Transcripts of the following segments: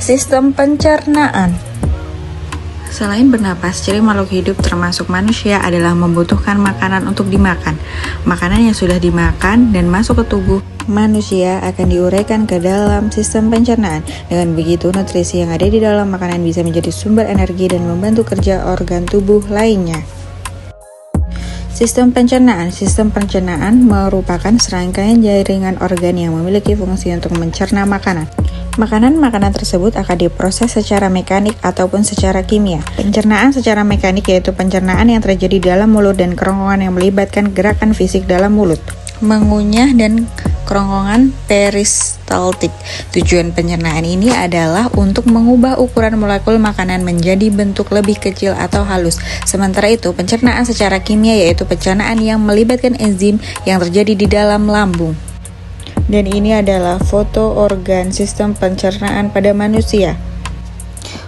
Sistem pencernaan. Selain bernapas, ciri makhluk hidup termasuk manusia adalah membutuhkan makanan untuk dimakan. Makanan yang sudah dimakan dan masuk ke tubuh manusia akan diuraikan ke dalam sistem pencernaan. Dengan begitu, nutrisi yang ada di dalam makanan bisa menjadi sumber energi dan membantu kerja organ tubuh lainnya. Sistem pencernaan. Sistem pencernaan merupakan serangkaian jaringan organ yang memiliki fungsi untuk mencerna makanan. Makanan-makanan tersebut akan diproses secara mekanik ataupun secara kimia. Pencernaan secara mekanik yaitu pencernaan yang terjadi dalam mulut dan kerongkongan yang melibatkan gerakan fisik dalam mulut, mengunyah, dan kerongkongan peristaltik. Tujuan pencernaan ini adalah untuk mengubah ukuran molekul makanan menjadi bentuk lebih kecil atau halus. Sementara itu, pencernaan secara kimia yaitu pencernaan yang melibatkan enzim yang terjadi di dalam lambung. Dan ini adalah foto organ sistem pencernaan pada manusia.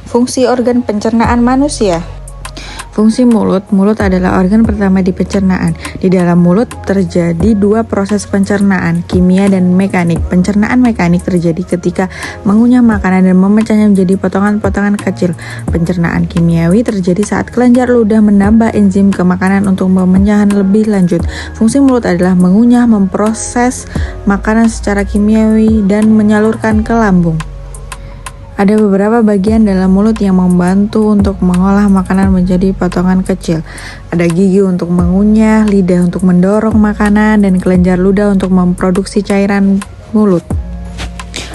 Fungsi organ pencernaan manusia. Fungsi mulut. Mulut adalah organ pertama di pencernaan. Di dalam mulut terjadi dua proses pencernaan, kimia dan mekanik. Pencernaan mekanik terjadi ketika mengunyah makanan dan memecahnya menjadi potongan-potongan kecil. Pencernaan kimiawi terjadi saat kelenjar ludah menambah enzim ke makanan untuk pemenyahan lebih lanjut. Fungsi mulut adalah mengunyah, memproses makanan secara kimiawi dan menyalurkan ke lambung. Ada beberapa bagian dalam mulut yang membantu untuk mengolah makanan menjadi potongan kecil. Ada gigi untuk mengunyah, lidah untuk mendorong makanan, dan kelenjar ludah untuk memproduksi cairan mulut.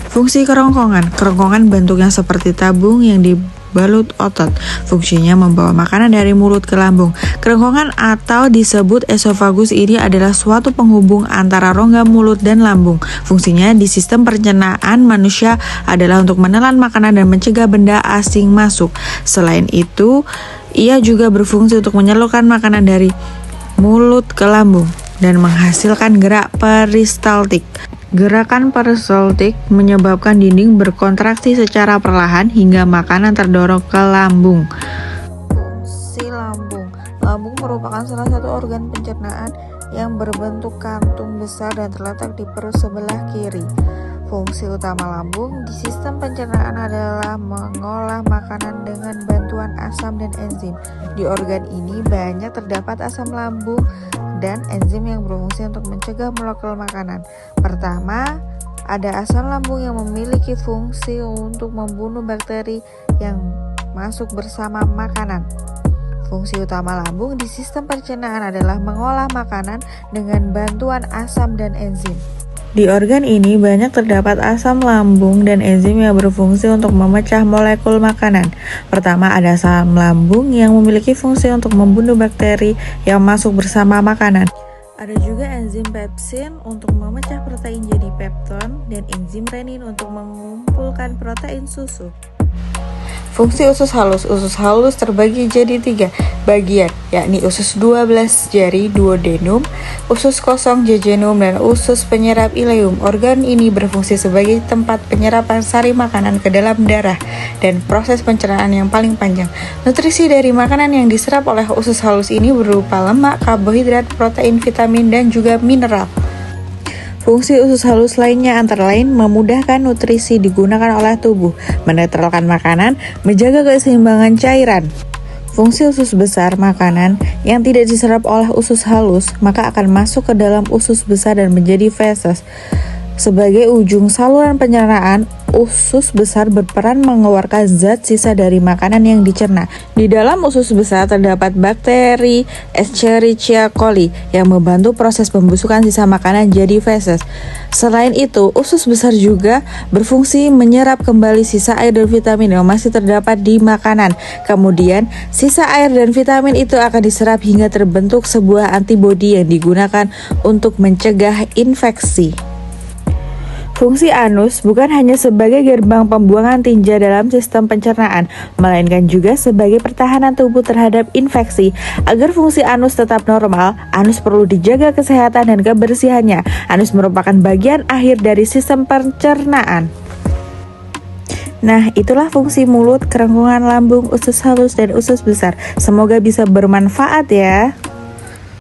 Fungsi kerongkongan. Kerongkongan bentuknya seperti tabung yang dibalut otot. Fungsinya membawa makanan dari mulut ke lambung. Kerongkongan atau disebut esofagus ini adalah suatu penghubung antara rongga mulut dan lambung. Fungsinya di sistem pencernaan manusia adalah untuk menelan makanan dan mencegah benda asing masuk. Selain itu, ia juga berfungsi untuk menyalurkan makanan dari mulut ke lambung dan menghasilkan gerak peristaltik. Gerakan peristaltik menyebabkan dinding berkontraksi secara perlahan hingga makanan terdorong ke lambung. Fungsi lambung. Lambung merupakan salah satu organ pencernaan yang berbentuk kantung besar dan terletak di perut sebelah kiri. Fungsi utama lambung di sistem pencernaan adalah mengolah makanan dengan bantuan asam dan enzim. Di organ ini banyak terdapat asam lambung dan enzim yang berfungsi untuk mencegah molekul makanan. Pertama, ada asam lambung yang memiliki fungsi untuk membunuh bakteri yang masuk bersama makanan. Fungsi utama lambung di sistem pencernaan adalah mengolah makanan dengan bantuan asam dan enzim. Di organ ini banyak terdapat asam lambung dan enzim yang berfungsi untuk memecah molekul makanan. Pertama, ada asam lambung yang memiliki fungsi untuk membunuh bakteri yang masuk bersama makanan. Ada juga enzim pepsin untuk memecah protein jadi pepton dan enzim renin untuk mengumpulkan protein susu. Fungsi usus halus. Usus halus terbagi jadi 3 bagian, yakni usus 12 jari duodenum, usus kosong jejunum, dan usus penyerap ileum. Organ ini berfungsi sebagai tempat penyerapan sari makanan ke dalam darah dan proses pencernaan yang paling panjang. Nutrisi dari makanan yang diserap oleh usus halus ini berupa lemak, karbohidrat, protein, vitamin, dan juga mineral. Fungsi usus halus lainnya antara lain memudahkan nutrisi digunakan oleh tubuh, menetralkan makanan, menjaga keseimbangan cairan. Fungsi usus besar, makanan yang tidak diserap oleh usus halus maka akan masuk ke dalam usus besar dan menjadi feses. Sebagai ujung saluran pencernaan, usus besar berperan mengeluarkan zat sisa dari makanan yang dicerna. Di dalam usus besar terdapat bakteri Escherichia coli yang membantu proses pembusukan sisa makanan jadi feses. Selain itu, usus besar juga berfungsi menyerap kembali sisa air dan vitamin yang masih terdapat di makanan. Kemudian, sisa air dan vitamin itu akan diserap hingga terbentuk sebuah antibodi yang digunakan untuk mencegah infeksi. Fungsi anus bukan hanya sebagai gerbang pembuangan tinja dalam sistem pencernaan, melainkan juga sebagai pertahanan tubuh terhadap infeksi. Agar fungsi anus tetap normal, anus perlu dijaga kesehatan dan kebersihannya. Anus merupakan bagian akhir dari sistem pencernaan. Nah, itulah fungsi mulut, kerongkongan lambung, usus halus, dan usus besar. Semoga bisa bermanfaat ya.